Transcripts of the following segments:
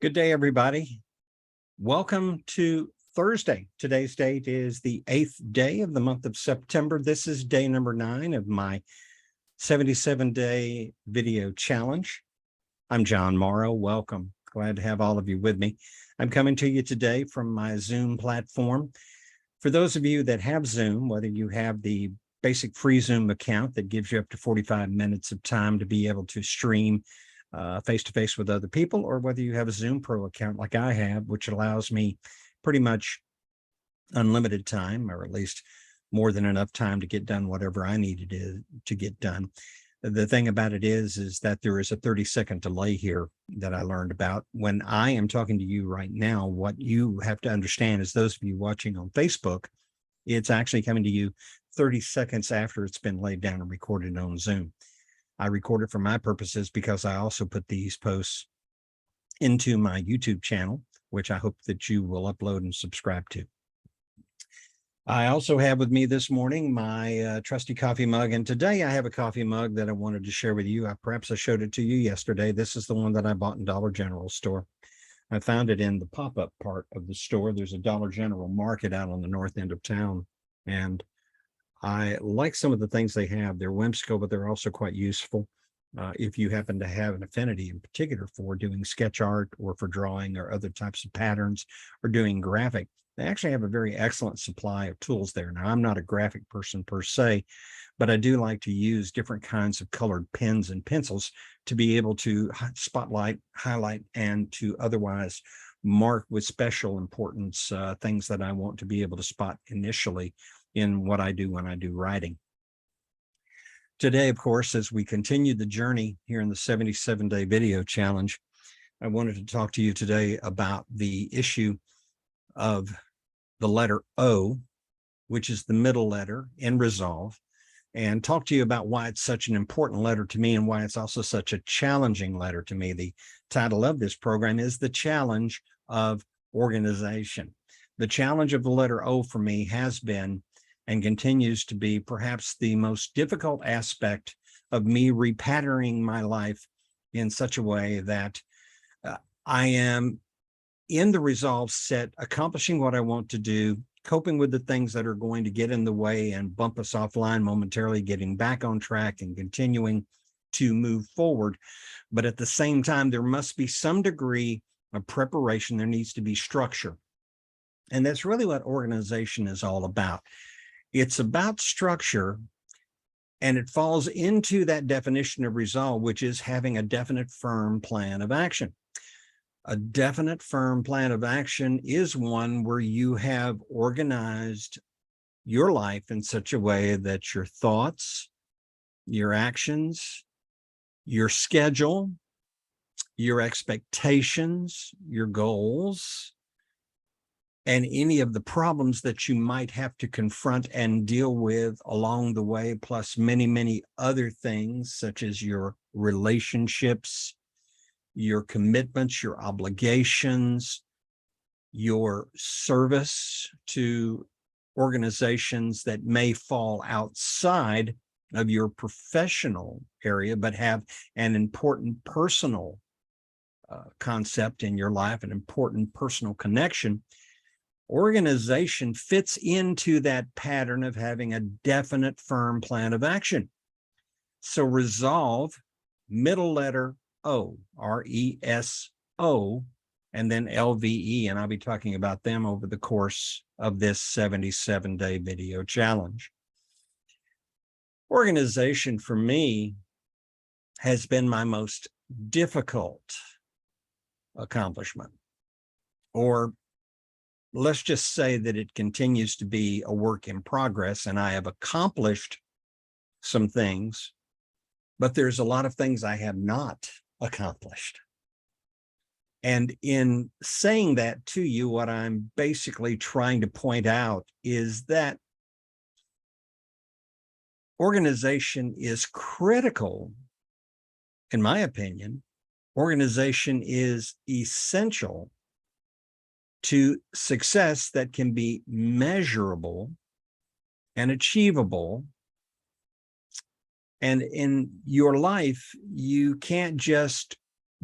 Good day, everybody. Welcome to Thursday. Today's date is the 8th day of the month of September. This is day number 9 of my 77-day video challenge. I'm John Morrow. Welcome. Glad to have all of you with me. I'm coming to you today from my Zoom platform. For those of you that have Zoom, whether you have the basic free Zoom account that gives you up to 45 minutes of time to be able to stream face-to-face with other people, or whether you have a Zoom Pro account like I have, which allows me pretty much unlimited time, or at least more than enough time to get done whatever I needed to get done. The thing about it is that there is a 30-second delay here that I learned about. When I am talking to you right now, what you have to understand is, those of you watching on Facebook, it's actually coming to you 30 seconds after it's been laid down and recorded on Zoom. I record it for my purposes because I also put these posts into my YouTube channel, which I hope that you will upload and subscribe to. I also have with me this morning my trusty coffee mug, and today I have a coffee mug that I wanted to share with you. Perhaps I showed it to you yesterday. This is the one that I bought in Dollar General store. I found it in the pop-up part of the store. There's a Dollar General market out on the north end of town, and I like some of the things they have. They're whimsical, but they're also quite useful. If you happen to have an affinity in particular for doing sketch art, or for drawing, or other types of patterns, or doing graphic, they actually have a very excellent supply of tools there. Now, I'm not a graphic person per se, but I do like to use different kinds of colored pens and pencils to be able to spotlight, highlight, and to otherwise mark with special importance things that I want to be able to spot initially in what I do when I do writing. Today, of course, as we continue the journey here in the 77-day video challenge, I wanted to talk to you today about the issue of the letter O, which is the middle letter in resolve, and talk to you about why it's such an important letter to me and why it's also such a challenging letter to me. The title of this program is The Challenge of Organization. The challenge of the letter O for me has been and continues to be perhaps the most difficult aspect of me repatterning my life in such a way that I am in the resolve set, accomplishing what I want to do, coping with the things that are going to get in the way and bump us offline momentarily, getting back on track and continuing to move forward. But at the same time, there must be some degree of preparation. There needs to be structure. And that's really what organization is all about. It's about structure, and it falls into that definition of resolve, which is having a definite, firm plan of action. A definite, firm plan of action is one where you have organized your life in such a way that your thoughts, your actions, your schedule, your expectations, your goals, and any of the problems that you might have to confront and deal with along the way, plus many, many other things, such as your relationships, your commitments, your obligations, your service to organizations that may fall outside of your professional area, but have an important personal concept in your life, an important personal connection. Organization fits into that pattern of having a definite, firm plan of action. So resolve, middle letter O, R-E-S-O, and then L-V-E, and I'll be talking about them over the course of this 77-day video challenge. Organization for me has been my most difficult accomplishment, or let's just say that it continues to be a work in progress, and I have accomplished some things, but there's a lot of things I have not accomplished. And in saying that to you, what I'm basically trying to point out is that organization is critical, in my opinion. Organization is essential to success that can be measurable and achievable. And in your life, you can't just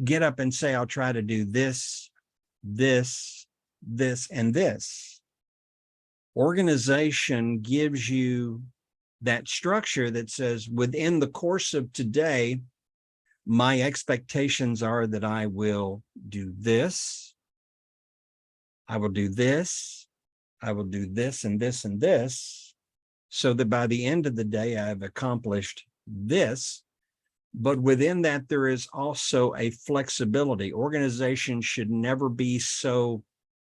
get up and say, I'll try to do this this, and this. Organization gives you that structure that says within the course of today, my expectations are that I will do this, I will do this, I will do this and this and this, so that by the end of the day, I've accomplished this. But within that, there is also a flexibility. Organization should never be so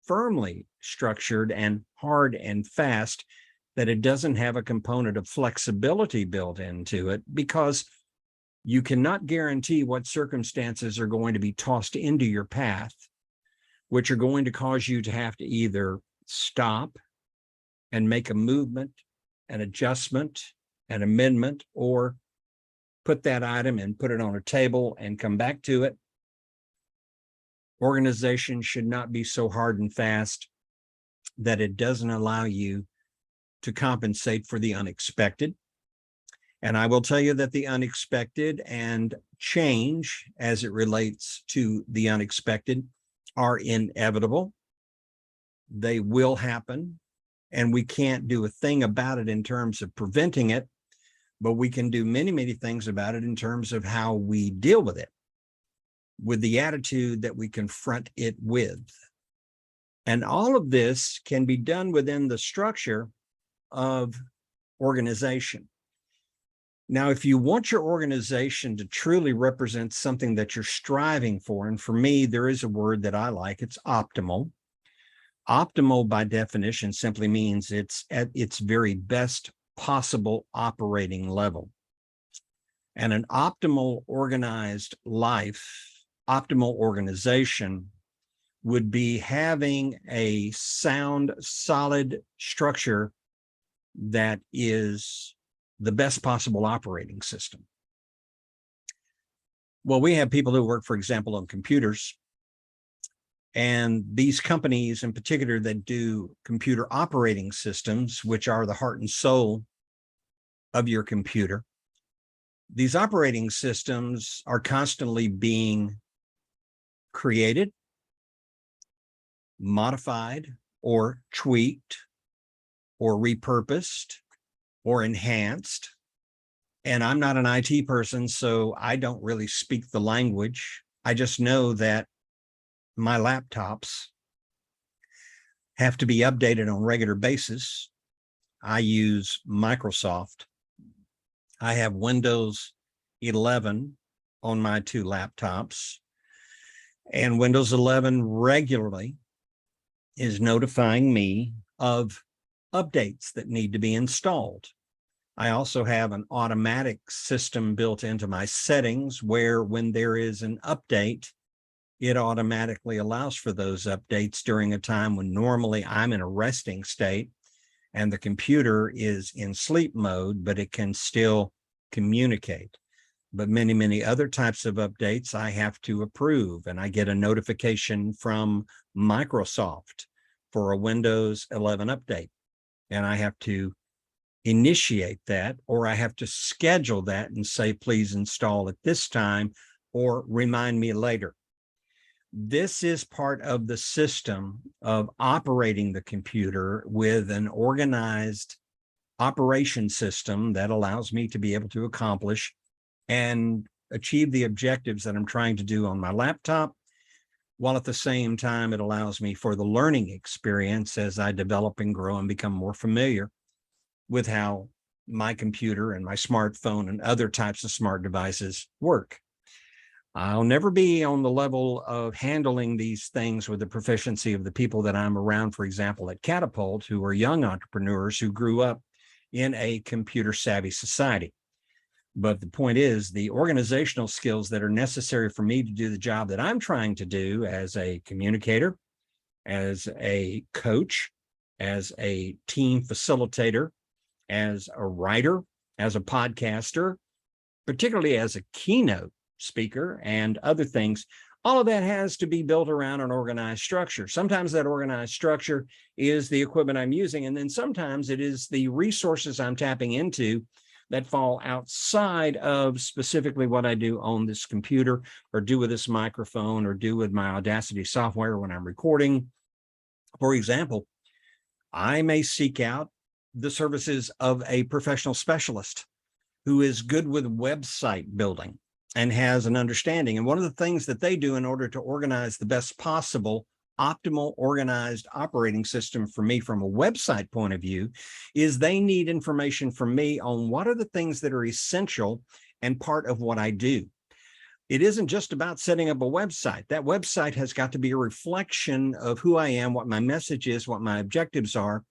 firmly structured and hard and fast that it doesn't have a component of flexibility built into it, because you cannot guarantee what circumstances are going to be tossed into your path, which are going to cause you to have to either stop and make a movement, an adjustment, an amendment, or put that item and put it on a table and come back to it. Organization should not be so hard and fast that it doesn't allow you to compensate for the unexpected. And I will tell you that the unexpected and change as it relates to the unexpected are inevitable. They will happen, and we can't do a thing about it in terms of preventing it, but we can do many, many things about it in terms of how we deal with it, with the attitude that we confront it with. And all of this can be done within the structure of organization. Now, if you want your organization to truly represent something that you're striving for, and for me, there is a word that I like, it's optimal. Optimal, by definition, simply means it's at its very best possible operating level. And an optimal organized life, optimal organization, would be having a sound, solid structure that is the best possible operating system. Well, we have people who work, for example, on computers, and these companies in particular that do computer operating systems, which are the heart and soul of your computer, these operating systems are constantly being created, modified, or tweaked, or repurposed, or enhanced. And I'm not an IT person, so I don't really speak the language. I just know that my laptops have to be updated on a regular basis. I use Microsoft. I have Windows 11 on my two laptops, and Windows 11 regularly is notifying me of updates that need to be installed. I also have an automatic system built into my settings where when there is an update, it automatically allows for those updates during a time when normally I'm in a resting state and the computer is in sleep mode, but it can still communicate. But many, many other types of updates I have to approve, and I get a notification from Microsoft for a Windows 11 update, and I have to initiate that, or I have to schedule that and say, please install at this time or remind me later. This is part of the system of operating the computer with an organized operation system that allows me to be able to accomplish and achieve the objectives that I'm trying to do on my laptop, while at the same time it allows me for the learning experience as I develop and grow and become more familiar with how my computer and my smartphone and other types of smart devices work. I'll never be on the level of handling these things with the proficiency of the people that I'm around, for example, at Catapult, who are young entrepreneurs who grew up in a computer savvy society. But the point is, the organizational skills that are necessary for me to do the job that I'm trying to do as a communicator, as a coach, as a team facilitator, as a writer, as a podcaster, particularly as a keynote speaker and other things, all of that has to be built around an organized structure. Sometimes that organized structure is the equipment I'm using, and then sometimes it is the resources I'm tapping into that fall outside of specifically what I do on this computer, or do with this microphone, or do with my Audacity software when I'm recording. For example, I may seek out the services of a professional specialist who is good with website building and has an understanding. And one of the things that they do in order to organize the best possible optimal organized operating system for me from a website point of view is they need information from me on what are the things that are essential and part of what I do. It isn't just about setting up a website. That website has got to be a reflection of who I am, what my message is, what my objectives are,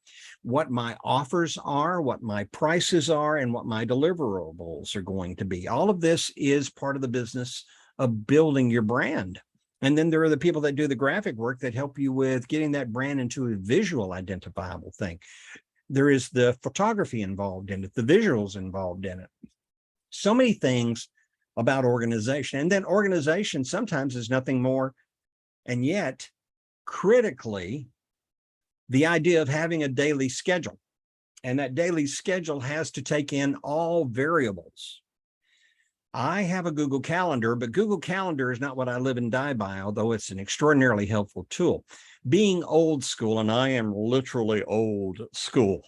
what my offers are, what my prices are, and what my deliverables are going to be. All of this is part of the business of building your brand. And then there are the people that do the graphic work that help you with getting that brand into a visual identifiable thing. There is the photography involved in it, the visuals involved in it. So many things about organization. And then organization sometimes is nothing more, and yet critically, the idea of having a daily schedule. And that daily schedule has to take in all variables. I have a Google Calendar, but Google Calendar is not what I live and die by, although it's an extraordinarily helpful tool. Being old school, and I am literally old school,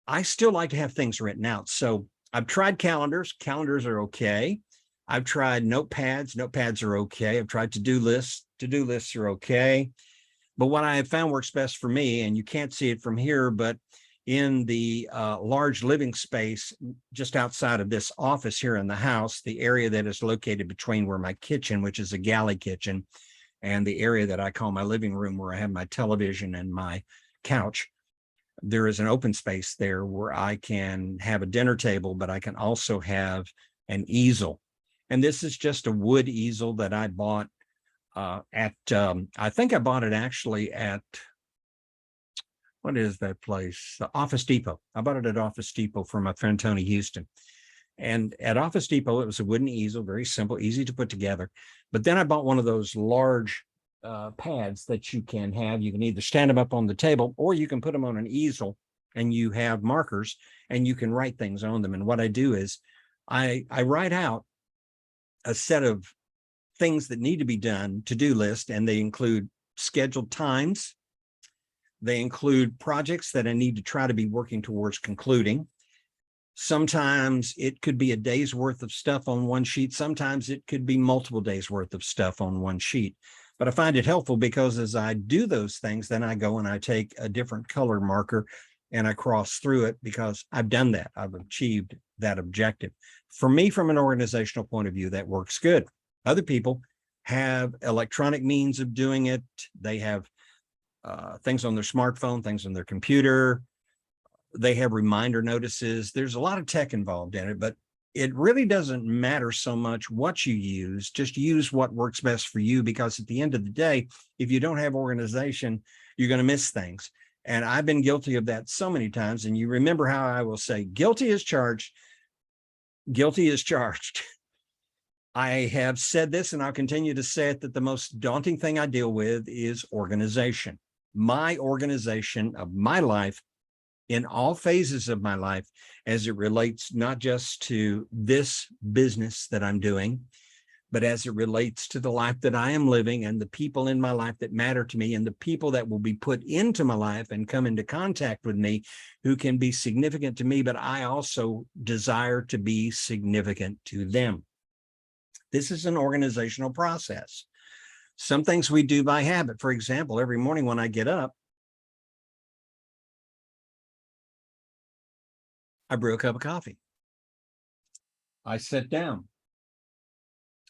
I still like to have things written out. So I've tried calendars. Calendars are okay. I've tried notepads. Notepads are okay. I've tried to-do lists. To-do lists are okay. But what I have found works best for me, and you can't see it from here, but in the large living space just outside of this office here in the house, the area that is located between where my kitchen, which is a galley kitchen, and the area that I call my living room, where I have my television and my couch, there is an open space there where I can have a dinner table, but I can also have an easel. And this is just a wood easel that I bought I think I bought it actually at, what is that place? Office Depot. I bought it at Office Depot from my friend Tony Houston. And at Office Depot, it was a wooden easel, very simple, easy to put together. But then I bought one of those large pads that you can have. You can either stand them up on the table, or you can put them on an easel, and you have markers and you can write things on them. And what I do is I write out a set of things that need to be done, to-do list, and they include scheduled times. They include projects that I need to try to be working towards concluding. Sometimes it could be a day's worth of stuff on one sheet. Sometimes it could be multiple days worth of stuff on one sheet. But I find it helpful because as I do those things, then I go and I take a different color marker and I cross through it because I've done that. I've achieved that objective. For me, from an organizational point of view, that works good. Other people have electronic means of doing it. They have things on their smartphone, things on their computer. They have reminder notices. There's a lot of tech involved in it, but it really doesn't matter so much what you use. Just use what works best for you, because at the end of the day, if you don't have organization, you're going to miss things. And I've been guilty of that so many times. And you remember how I will say, guilty as charged, guilty as charged. I have said this, and I'll continue to say it, that the most daunting thing I deal with is organization. My organization of my life in all phases of my life, as it relates not just to this business that I'm doing, but as it relates to the life that I am living and the people in my life that matter to me and the people that will be put into my life and come into contact with me who can be significant to me, but I also desire to be significant to them. This is an organizational process. Some things we do by habit. For example, every morning when I get up, I brew a cup of coffee. I sit down.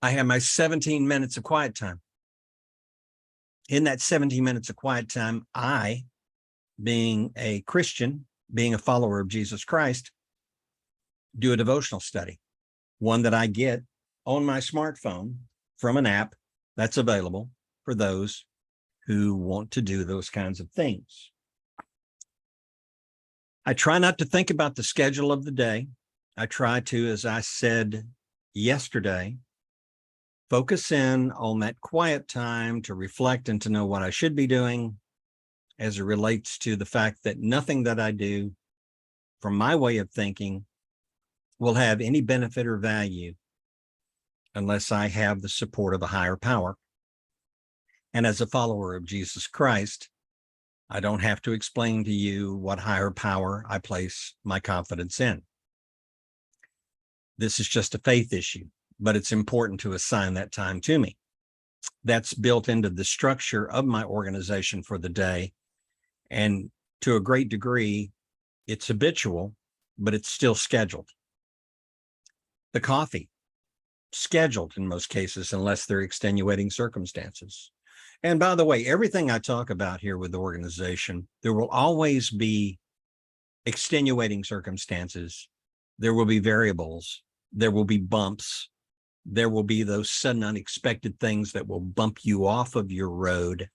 I have my 17 minutes of quiet time. In that 17 minutes of quiet time, I, being a Christian, being a follower of Jesus Christ, do a devotional study, one that I get on my smartphone from an app that's available for those who want to do those kinds of things. I try not to think about the schedule of the day. I try to, as I said yesterday, focus in on that quiet time to reflect and to know what I should be doing as it relates to the fact that nothing that I do, from my way of thinking, will have any benefit or value unless I have the support of a higher power. And as a follower of Jesus Christ, I don't have to explain to you what higher power I place my confidence in. This is just a faith issue, but it's important to assign that time to me. That's built into the structure of my organization for the day. And to a great degree, it's habitual, but it's still scheduled. The coffee, scheduled in most cases, unless they're extenuating circumstances. And by the way, everything I talk about here with the organization, there will always be extenuating circumstances. There will be variables. There will be bumps. There will be those sudden unexpected things that will bump you off of your road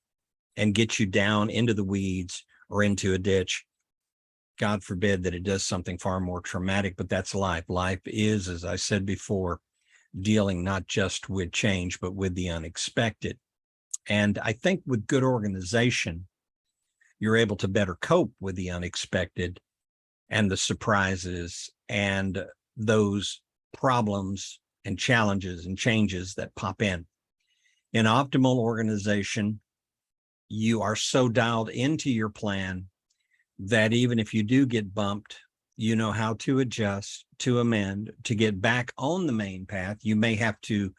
and get you down into the weeds or into a ditch. God forbid that it does something far more traumatic, but that's life. Life is, as I said before, dealing not just with change, but with the unexpected. And I think with good organization, you're able to better cope with the unexpected and the surprises and those problems and challenges and changes that pop in. In optimal organization, you are so dialed into your plan that even if you do get bumped, you know how to adjust, to amend, to get back on the main path. You may have to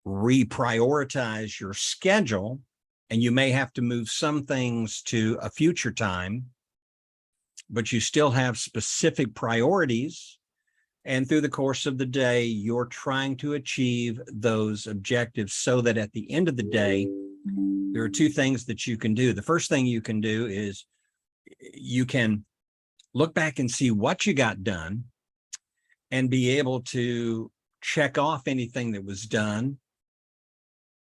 reprioritize your schedule, and you may have to move some things to a future time, but you still have specific priorities. And through the course of the day, you're trying to achieve those objectives so that at the end of the day, there are two things that you can do. The first thing you can do is you can look back and see what you got done and be able to check off anything that was done,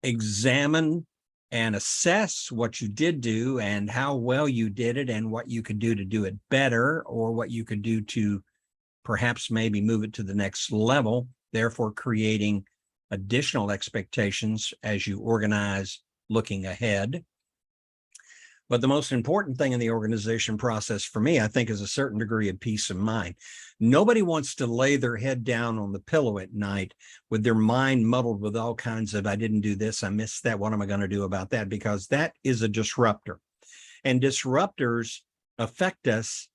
examine and assess what you did do and how well you did it and what you could do to do it better, or what you could do to perhaps maybe move it to the next level, therefore creating additional expectations as you organize looking ahead. But the most important thing in the organization process for me, I think, is a certain degree of peace of mind. Nobody wants to lay their head down on the pillow at night with their mind muddled with all kinds of, I didn't do this, I missed that, what am I going to do about that? Because that is a disruptor. And disruptors affect us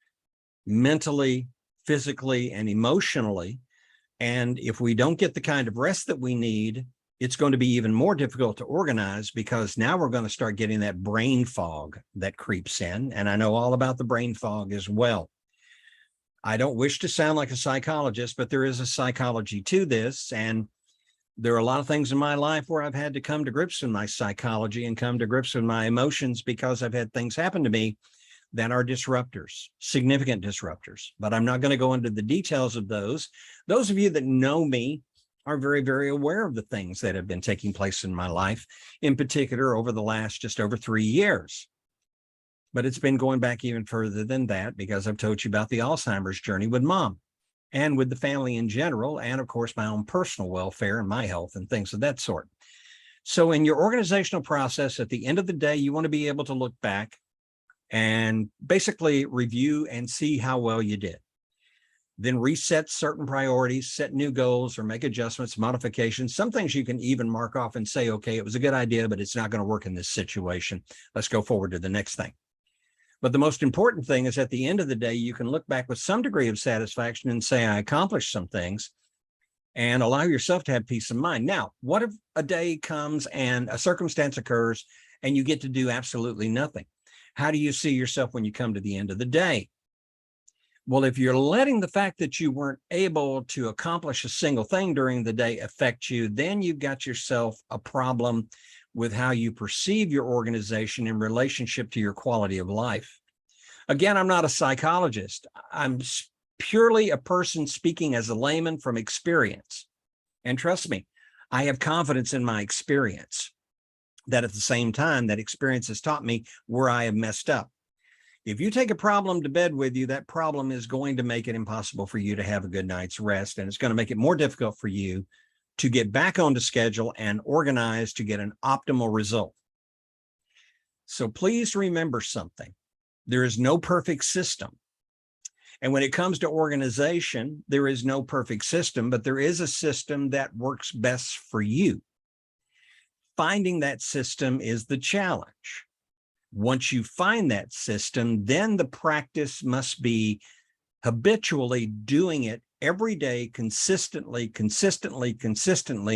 mentally, physically, and emotionally. And if we don't get the kind of rest that we need, it's going to be even more difficult to organize, because now we're going to start getting that brain fog that creeps in. And I know all about the brain fog as well. I don't wish to sound like a psychologist, but there is a psychology to this. And there are a lot of things in my life where I've had to come to grips with my psychology and come to grips with my emotions, because I've had things happen to me that are disruptors, significant disruptors. But I'm not going to go into the details of those. Those of you that know me are very, very aware of the things that have been taking place in my life, in particular over the last just over 3 years. But it's been going back even further than that, because I've told you about the Alzheimer's journey with Mom and with the family in general, and of course, my own personal welfare and my health and things of that sort. So in your organizational process, at the end of the day, you want to be able to look back and basically review and see how well you did. Then reset certain priorities, set new goals, or make adjustments, modifications. Some things you can even mark off and say, okay, it was a good idea, but it's not going to work in this situation. Let's go forward to the next thing. But the most important thing is, at the end of the day, you can look back with some degree of satisfaction and say, I accomplished some things, and allow yourself to have peace of mind. Now, what if a day comes and a circumstance occurs and you get to do absolutely nothing? How do you see yourself when you come to the end of the day? Well, if you're letting the fact that you weren't able to accomplish a single thing during the day affect you, then you've got yourself a problem with how you perceive your organization in relationship to your quality of life. Again, I'm not a psychologist. I'm purely a person speaking as a layman from experience. And trust me, I have confidence in my experience, that at the same time, that experience has taught me where I have messed up. If you take a problem to bed with you, that problem is going to make it impossible for you to have a good night's rest. And it's going to make it more difficult for you to get back onto schedule and organize to get an optimal result. So please remember something. There is no perfect system. And when it comes to organization, there is no perfect system, but there is a system that works best for you. Finding that system is the challenge. Once you find that system, then the practice must be habitually doing it every day, consistently,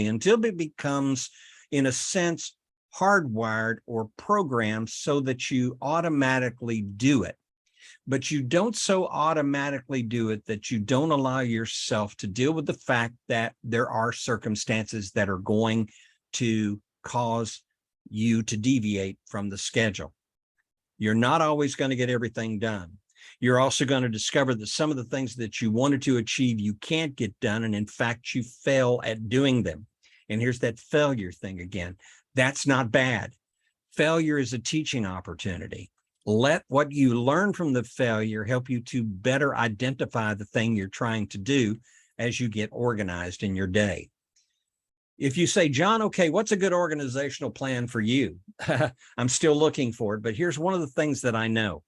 until it becomes, in a sense, hardwired or programmed so that you automatically do it. But you don't so automatically do it that you don't allow yourself to deal with the fact that there are circumstances that are going to cause you to deviate from the schedule. You're not always going to get everything done. You're also going to discover that some of the things that you wanted to achieve, you can't get done. And in fact, you fail at doing them. And here's that failure thing again. That's not bad. Failure is a teaching opportunity. Let what you learn from the failure help you to better identify the thing you're trying to do as you get organized in your day. If you say, John, okay, what's a good organizational plan for you? I'm still looking for it, but here's one of the things that I know.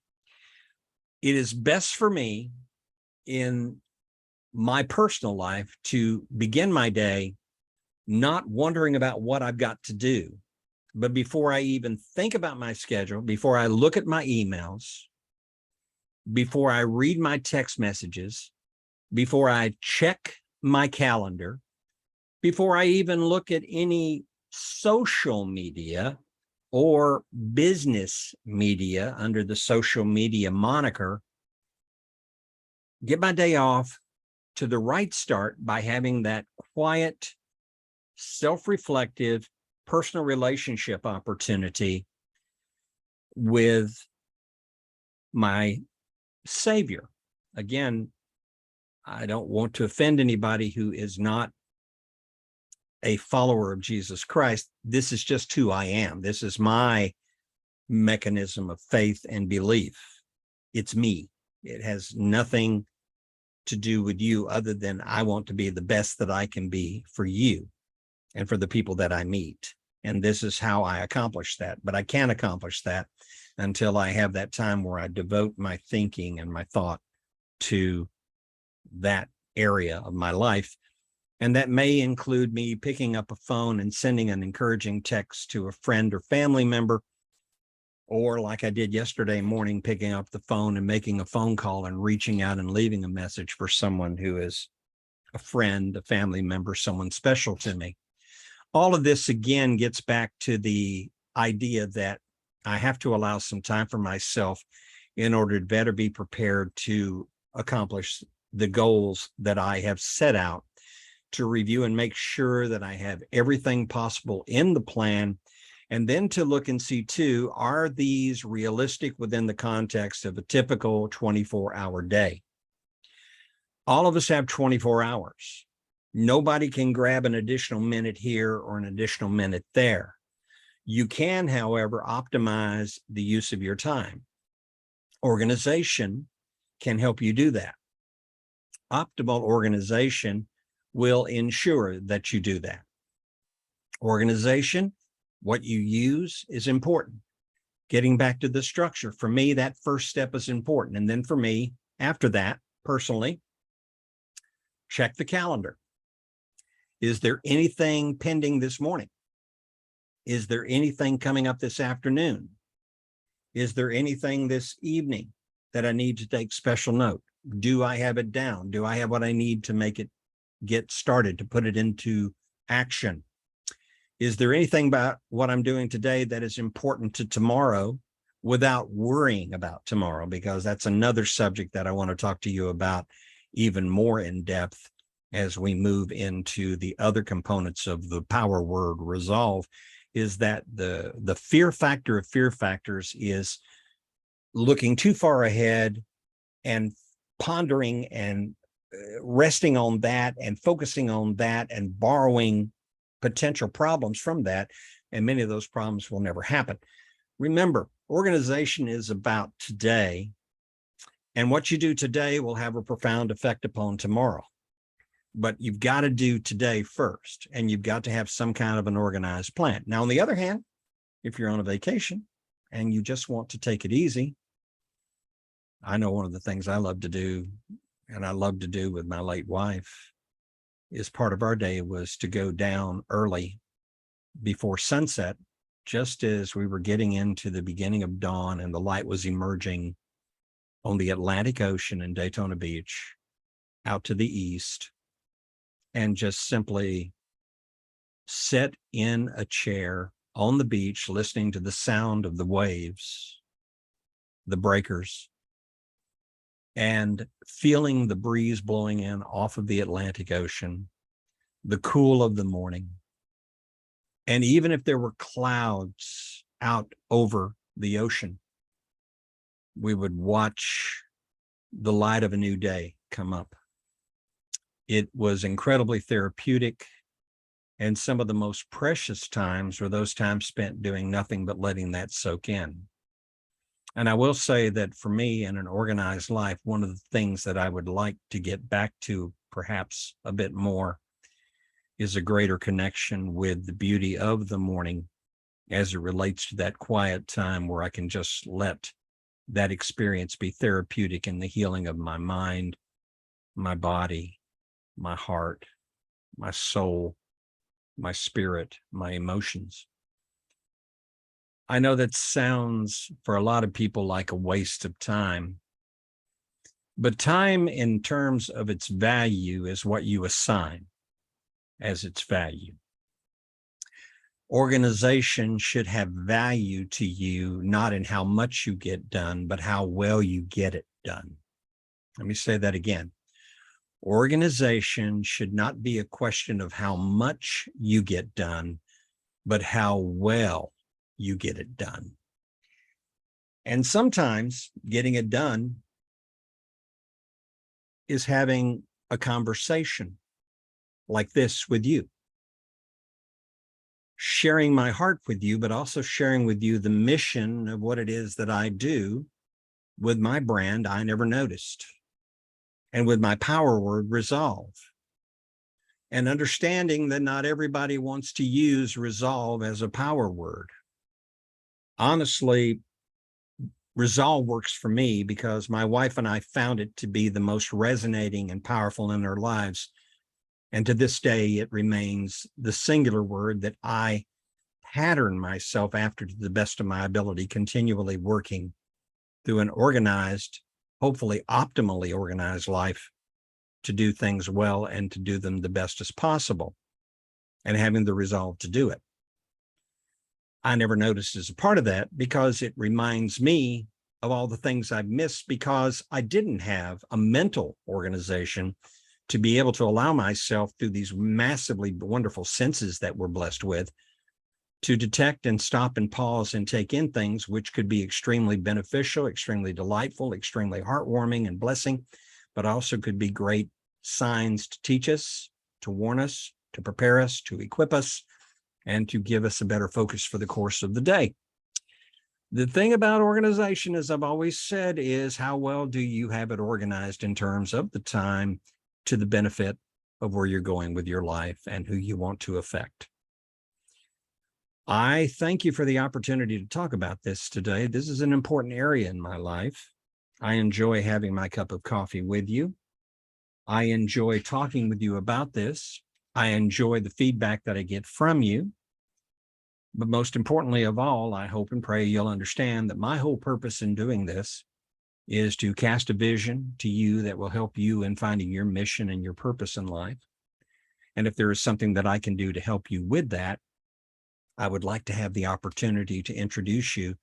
It is best for me in my personal life to begin my day not wondering about what I've got to do, but before I even think about my schedule, before I look at my emails, before I read my text messages, before I check my calendar, before I even look at any social media or business media under the social media moniker, get my day off to the right start by having that quiet, self-reflective, personal relationship opportunity with my Savior. Again, I don't want to offend anybody who is not a follower of Jesus Christ. This is just who I am. This is my mechanism of faith and belief. It's me. It has nothing to do with you other than I want to be the best that I can be for you and for the people that I meet. And this is how I accomplish that. But I can't accomplish that until I have that time where I devote my thinking and my thought to that area of my life. And that may include me picking up a phone and sending an encouraging text to a friend or family member, or like I did yesterday morning, picking up the phone and making a phone call and reaching out and leaving a message for someone who is a friend, a family member, someone special to me. All of this, again, gets back to the idea that I have to allow some time for myself in order to better be prepared to accomplish the goals that I have set out, to review and make sure that I have everything possible in the plan, and then to look and see too, are these realistic within the context of a typical 24-hour day? All of us have 24 hours. Nobody can grab an additional minute here or an additional minute there. You can, however, optimize the use of your time. Organization can help you do that. Optimal organization will ensure that you do that. Organization, what you use is important. Getting back to the structure, for me, that first step is important. And then for me, after that, personally, check the calendar. Is there anything pending this morning? Is there anything coming up this afternoon? Is there anything this evening that I need to take special note? Do I have it down? Do I have what I need to make it get started, to put it into action? Is there anything about what I'm doing today that is important to tomorrow without worrying about tomorrow? Because that's another subject that I want to talk to you about even more in depth as we move into the other components of the power word resolve, is that the fear factor of fear factors is looking too far ahead and pondering and resting on that and focusing on that and borrowing potential problems from that. And many of those problems will never happen. Remember, organization is about today, and what you do today will have a profound effect upon tomorrow. But you've got to do today first, and you've got to have some kind of an organized plan. Now, on the other hand, if you're on a vacation and you just want to take it easy, I know one of the things I love to do, and I love to do with my late wife, is part of our day was to go down early before sunset, just as we were getting into the beginning of dawn and the light was emerging on the Atlantic Ocean in Daytona Beach out to the east, and just simply sit in a chair on the beach, listening to the sound of the waves, the breakers, and feeling the breeze blowing in off of the Atlantic Ocean, the cool of the morning. And even if there were clouds out over the ocean, we would watch the light of a new day come up. It was incredibly therapeutic. And some of the most precious times were those times spent doing nothing but letting that soak in. And I will say that for me in an organized life, one of the things that I would like to get back to perhaps a bit more is a greater connection with the beauty of the morning as it relates to that quiet time where I can just let that experience be therapeutic in the healing of my mind, my body, my heart, my soul, my spirit, my emotions. I know that sounds for a lot of people like a waste of time, but time in terms of its value is what you assign as its value. Organization should have value to you, not in how much you get done, but how well you get it done. Let me say that again. Organization should not be a question of how much you get done, but how well you get it done. And sometimes getting it done is having a conversation like this with you, sharing my heart with you, but also sharing with you the mission of what it is that I do with my brand, I Never Noticed, and with my power word, resolve. And understanding that not everybody wants to use resolve as a power word. Honestly, resolve works for me because my wife and I found it to be the most resonating and powerful in our lives. And to this day, it remains the singular word that I pattern myself after to the best of my ability, continually working through an organized, hopefully optimally organized life to do things well and to do them the best as possible, and having the resolve to do it. I Never Noticed as a part of that because it reminds me of all the things I've missed because I didn't have a mental organization to be able to allow myself through these massively wonderful senses that we're blessed with to detect and stop and pause and take in things which could be extremely beneficial, extremely delightful, extremely heartwarming and blessing, but also could be great signs to teach us, to warn us, to prepare us, to equip us, and to give us a better focus for the course of the day. The thing about organization, as I've always said, is how well do you have it organized in terms of the time to the benefit of where you're going with your life and who you want to affect. I thank you for the opportunity to talk about this today. This is an important area in my life. I enjoy having my cup of coffee with you. I enjoy talking with you about this. I enjoy the feedback that I get from you. But most importantly of all, I hope and pray you'll understand that my whole purpose in doing this is to cast a vision to you that will help you in finding your mission and your purpose in life. And if there is something that I can do to help you with that, I would like to have the opportunity to introduce you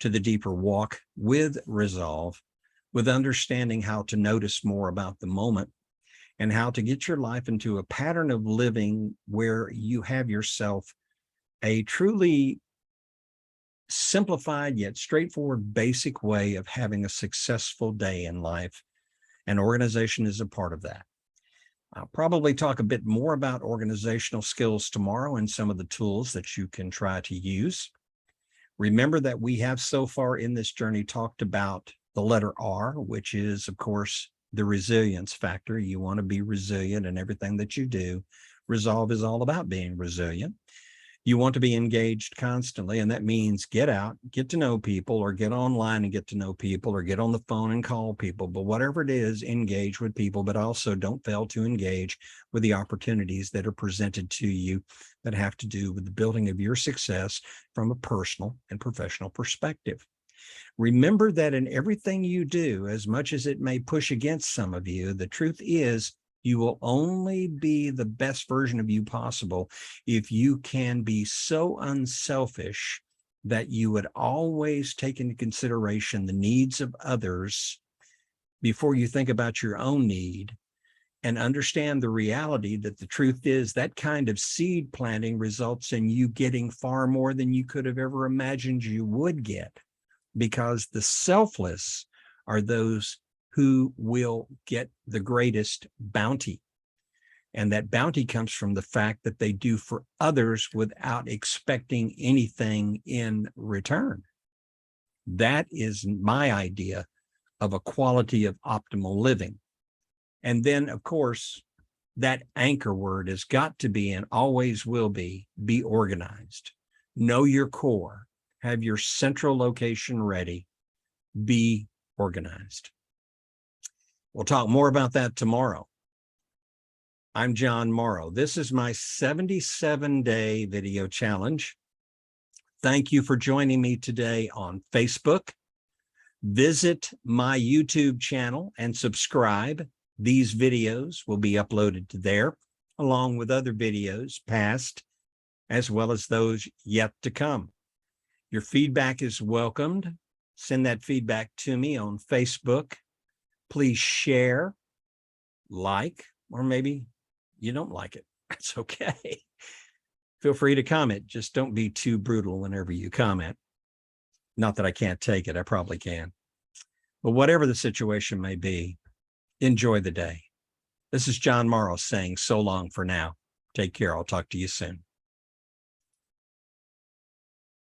to the deeper walk with resolve, with understanding how to notice more about the moment and how to get your life into a pattern of living where you have yourself a truly simplified yet straightforward basic way of having a successful day in life. And organization is a part of that. I'll probably talk a bit more about organizational skills tomorrow and some of the tools that you can try to use. Remember that we have so far in this journey talked about the letter R, which is, of course, the resilience factor. You want to be resilient in everything that you do. Resolve is all about being resilient. You want to be engaged constantly, and that means get out, get to know people, or get online and get to know people, or get on the phone and call people. But whatever it is, engage with people, but also don't fail to engage with the opportunities that are presented to you that have to do with the building of your success from a personal and professional perspective. Remember that in everything you do, as much as it may push against some of you, the truth is you will only be the best version of you possible if you can be so unselfish that you would always take into consideration the needs of others before you think about your own need, and understand the reality that the truth is that kind of seed planting results in you getting far more than you could have ever imagined you would get, because the selfless are those who will get the greatest bounty. And that bounty comes from the fact that they do for others without expecting anything in return. That is my idea of a quality of optimal living. And then, of course, that anchor word has got to be, and always will be organized. Know your core, have your central location ready, be organized. We'll talk more about that tomorrow. I'm John Morrow. This is my 77-day video challenge. Thank you for joining me today on Facebook. Visit my YouTube channel and subscribe. These videos will be uploaded to there, along with other videos, past, as well as those yet to come. Your feedback is welcomed. Send that feedback to me on Facebook. Please share, like, or maybe you don't like it. That's okay. Feel free to comment. Just don't be too brutal whenever you comment. Not that I can't take it. I probably can. But whatever the situation may be, enjoy the day. This is John Morrow saying so long for now. Take care. I'll talk to you soon.